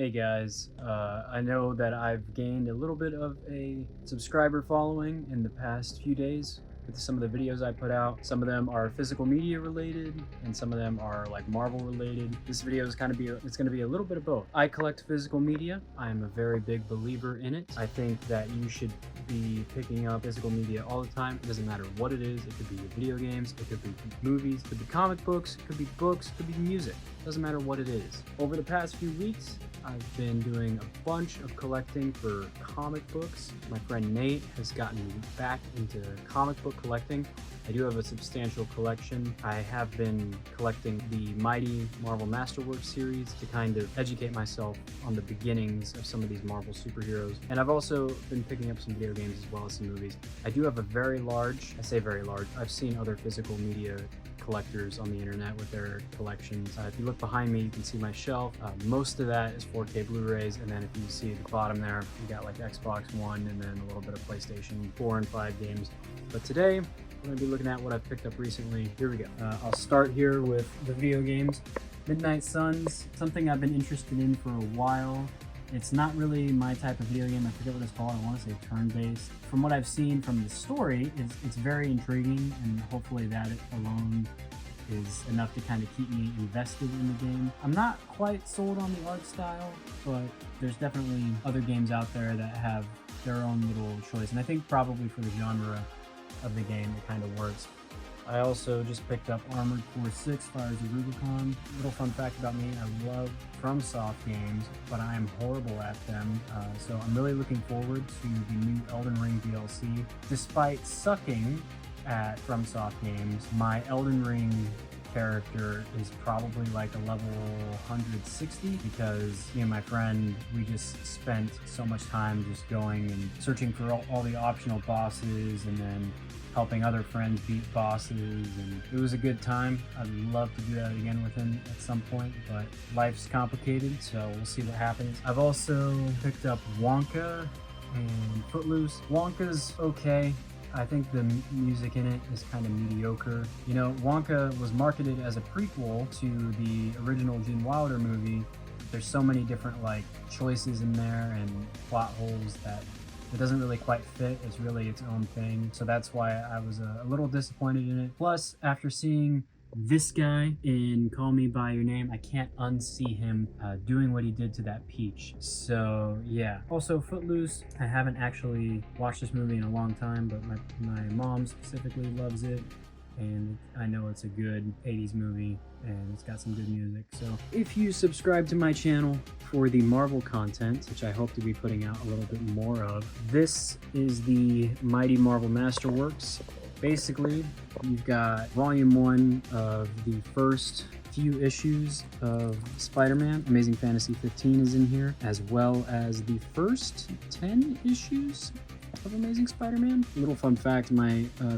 Hey guys, I know that I've gained a little bit of a subscriber following in the past few days with some of the videos I put out. Some of them are physical media related and some of them are like Marvel related. This video is it's going to be a little bit of both. I collect physical media. I am a very big believer in it. I think that you should be picking up physical media all the time. It doesn't matter what it is. It could be video games, it could be movies, it could be comic books, it could be books, it could be music. Doesn't matter what it is. Over the past few weeks, I've been doing a bunch of collecting for comic books. My friend Nate has gotten me back into comic book collecting. I do have a substantial collection. I have been collecting the Mighty Marvel Masterworks series to kind of educate myself on the beginnings of some of these Marvel superheroes. And I've also been picking up some video games as well as some movies. I do have a very large, I say very large, I've seen other physical media collectors on the internet with their collections. If you look behind me, you can see my shelf. Most of that is 4K Blu-rays, and then if you see the bottom there, you got like Xbox One and then a little bit of PlayStation 4 and 5 games. But today, we're going to be looking at what I've picked up recently. Here we go. I'll start here with the video games. Midnight Suns, something I've been interested in for a while. It's not really my type of video game. I forget what it's called. I want to say turn-based. From what I've seen from the story, it's very intriguing, and hopefully that alone is enough to kind of keep me invested in the game. I'm not quite sold on the art style, but there's definitely other games out there that have their own little choice, and I think probably for the genre of the game, it kind of works. I also just picked up Armored Core 6: Fires of Rubicon. Little fun fact about me, I love FromSoft games, but I am horrible at them. So I'm really looking forward to the new Elden Ring DLC. Despite sucking at FromSoft games, my Elden Ring character is probably like a level 160 because me and my friend, we just spent so much time just going and searching for all the optional bosses and then helping other friends beat bosses, and it was a good time. I'd love to do that again with him at some point, but life's complicated, so we'll see what happens. I've also picked up Wonka and Footloose. Wonka's okay. I think the music in it is kind of mediocre. You know, Wonka was marketed as a prequel to the original Gene Wilder movie. There's so many different like choices in there and plot holes that it doesn't really quite fit. It's really its own thing. So that's why I was a little disappointed in it. Plus, after seeing this guy in Call Me By Your Name, I can't unsee him doing what he did to that peach. So yeah. Also, Footloose, I haven't actually watched this movie in a long time, but my mom specifically loves it. And I know it's a good 80s movie and it's got some good music. So if you subscribe to my channel for the Marvel content, which I hope to be putting out a little bit more of, this is the Mighty Marvel Masterworks. Basically, you've got volume 1 of the first few issues of Spider-Man. Amazing Fantasy 15 is in here, as well as the first 10 issues of Amazing Spider-Man. A little fun fact,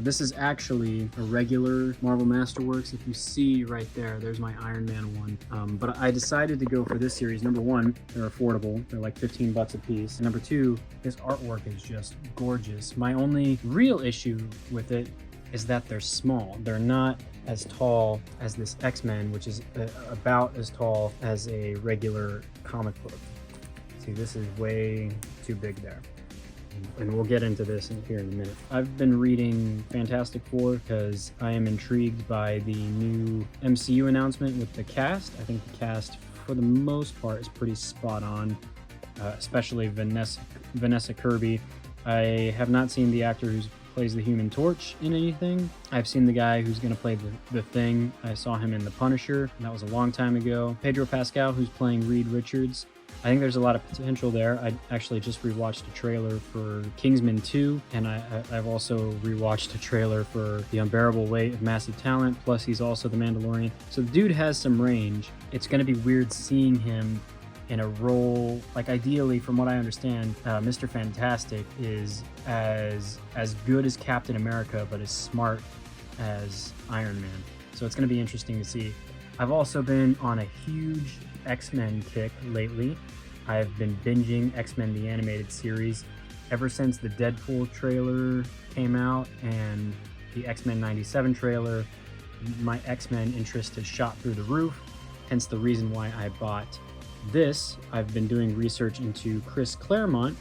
this is actually a regular Marvel Masterworks. If you see right there, there's my Iron Man one. But I decided to go for this series. Number one, they're affordable. They're like 15 bucks a piece. And number two, this artwork is just gorgeous. My only real issue with it is that they're small. They're not as tall as this X-Men, which is about as tall as a regular comic book. See, this is way too big there. And we'll get into this here in a minute. I've been reading Fantastic Four because I am intrigued by the new MCU announcement with the cast. I think the cast, for the most part, is pretty spot on, especially Vanessa Kirby. I have not seen the actor who plays the Human Torch in anything. I've seen the guy who's going to play the Thing. I saw him in The Punisher, and that was a long time ago. Pedro Pascal, who's playing Reed Richards. I think there's a lot of potential there. I actually just rewatched a trailer for Kingsman 2, and I've also rewatched a trailer for The Unbearable Weight of Massive Talent, plus he's also the Mandalorian. So the dude has some range. It's going to be weird seeing him in a role, like ideally, from what I understand, Mr. Fantastic is as good as Captain America, but as smart as Iron Man. So it's going to be interesting to see. I've also been on a huge X-Men kick lately. I've been binging X-Men the Animated Series ever since the Deadpool trailer came out and the X-Men 97 trailer. My X-Men interest has shot through the roof, hence the reason why I bought this, I've been doing research into Chris Claremont,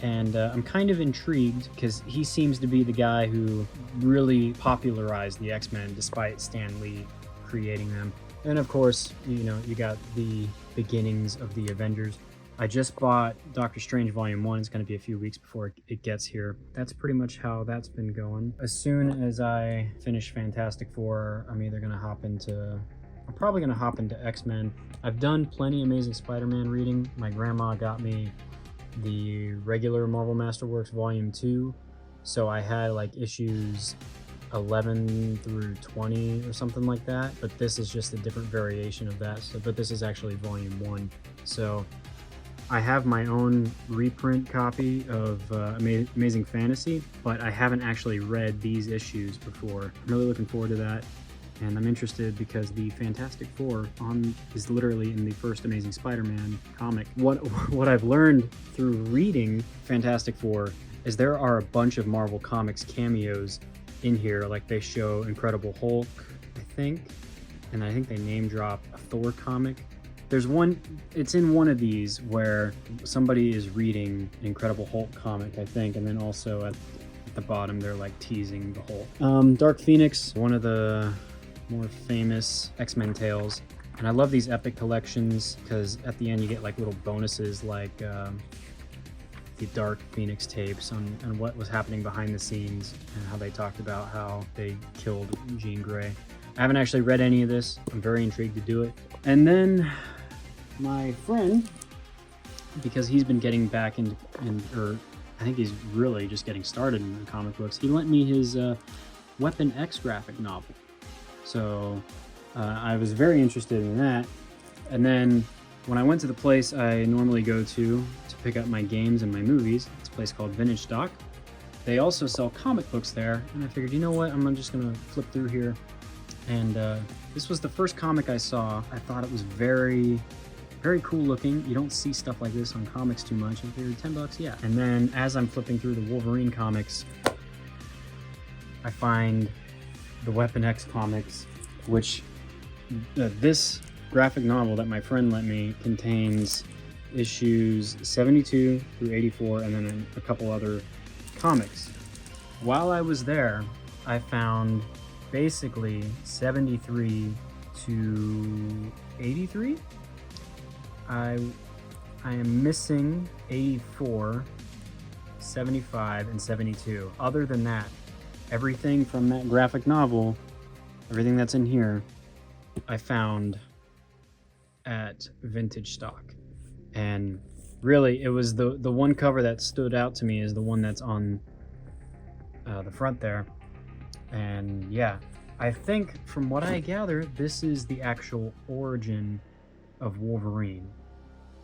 and I'm kind of intrigued because he seems to be the guy who really popularized the X-Men despite Stan Lee creating them. And of course, you know, you got the beginnings of the Avengers. I just bought Doctor Strange Volume 1. It's going to be a few weeks before it gets here. That's pretty much how that's been going. As soon as I finish Fantastic Four, I'm probably going to hop into X-Men. I've done plenty Amazing Spider-Man reading. My grandma got me the regular Marvel Masterworks Volume 2. So I had like issues 11 through 20 or something like that. But this is just a different variation of that. But this is actually Volume 1. So I have my own reprint copy of Amazing Fantasy, but I haven't actually read these issues before. I'm really looking forward to that, and I'm interested because the Fantastic Four is literally in the first Amazing Spider-Man comic. What I've learned through reading Fantastic Four is there are a bunch of Marvel Comics cameos in here. Like they show Incredible Hulk, I think, and I think they name drop a Thor comic. There's one, it's in one of these where somebody is reading an Incredible Hulk comic, I think, and then also at the bottom they're like teasing the Hulk. Dark Phoenix, one of the more famous X-Men tales. And I love these epic collections because at the end you get like little bonuses like the Dark Phoenix tapes on what was happening behind the scenes and how they talked about how they killed Jean Grey. I haven't actually read any of this. I'm very intrigued to do it. And then my friend, because he's been getting back into, or I think he's really just getting started in the comic books, he lent me his Weapon X graphic novel. So I was very interested in that. And then when I went to the place I normally go to pick up my games and my movies, it's a place called Vintage Stock. They also sell comic books there, and I figured, you know what, I'm just gonna flip through here. And this was the first comic I saw. I thought it was very, very cool looking. You don't see stuff like this on comics too much. I figured $10, yeah. And then as I'm flipping through the Wolverine comics, I find the Weapon X comics, which this graphic novel that my friend lent me contains issues 72 through 84 and then a couple other comics. While I was there, I found basically 73 to 83. I am missing 84, 75, and 72. Other than that, everything from that graphic novel, everything that's in here, I found at Vintage Stock. And really, it was the one cover that stood out to me is the one that's on the front there. And yeah, I think from what I gather, this is the actual origin of Wolverine.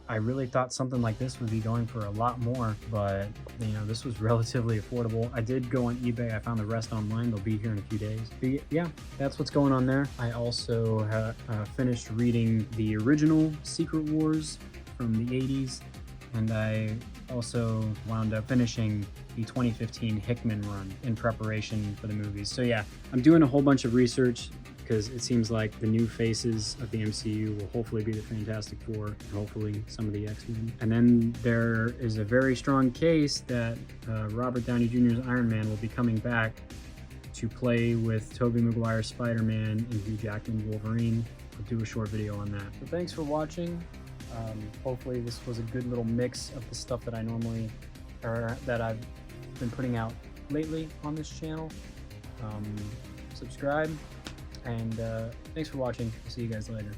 I really thought something like this would be going for a lot more, but you know, this was relatively affordable. I did go on eBay. I found the rest online. They'll be here in a few days. But yeah, that's what's going on there. I also finished reading the original Secret Wars from the 80s, and I also wound up finishing the 2015 Hickman run in preparation for the movies. So yeah, I'm doing a whole bunch of research because it seems like the new faces of the MCU will hopefully be the Fantastic Four, and hopefully some of the X-Men. And then there is a very strong case that Robert Downey Jr.'s Iron Man will be coming back to play with Tobey Maguire's Spider-Man and Hugh Jackman's Wolverine. I'll do a short video on that. So thanks for watching. Hopefully this was a good little mix of the stuff that that I've been putting out lately on this channel. Subscribe, and thanks for watching. I'll see you guys later.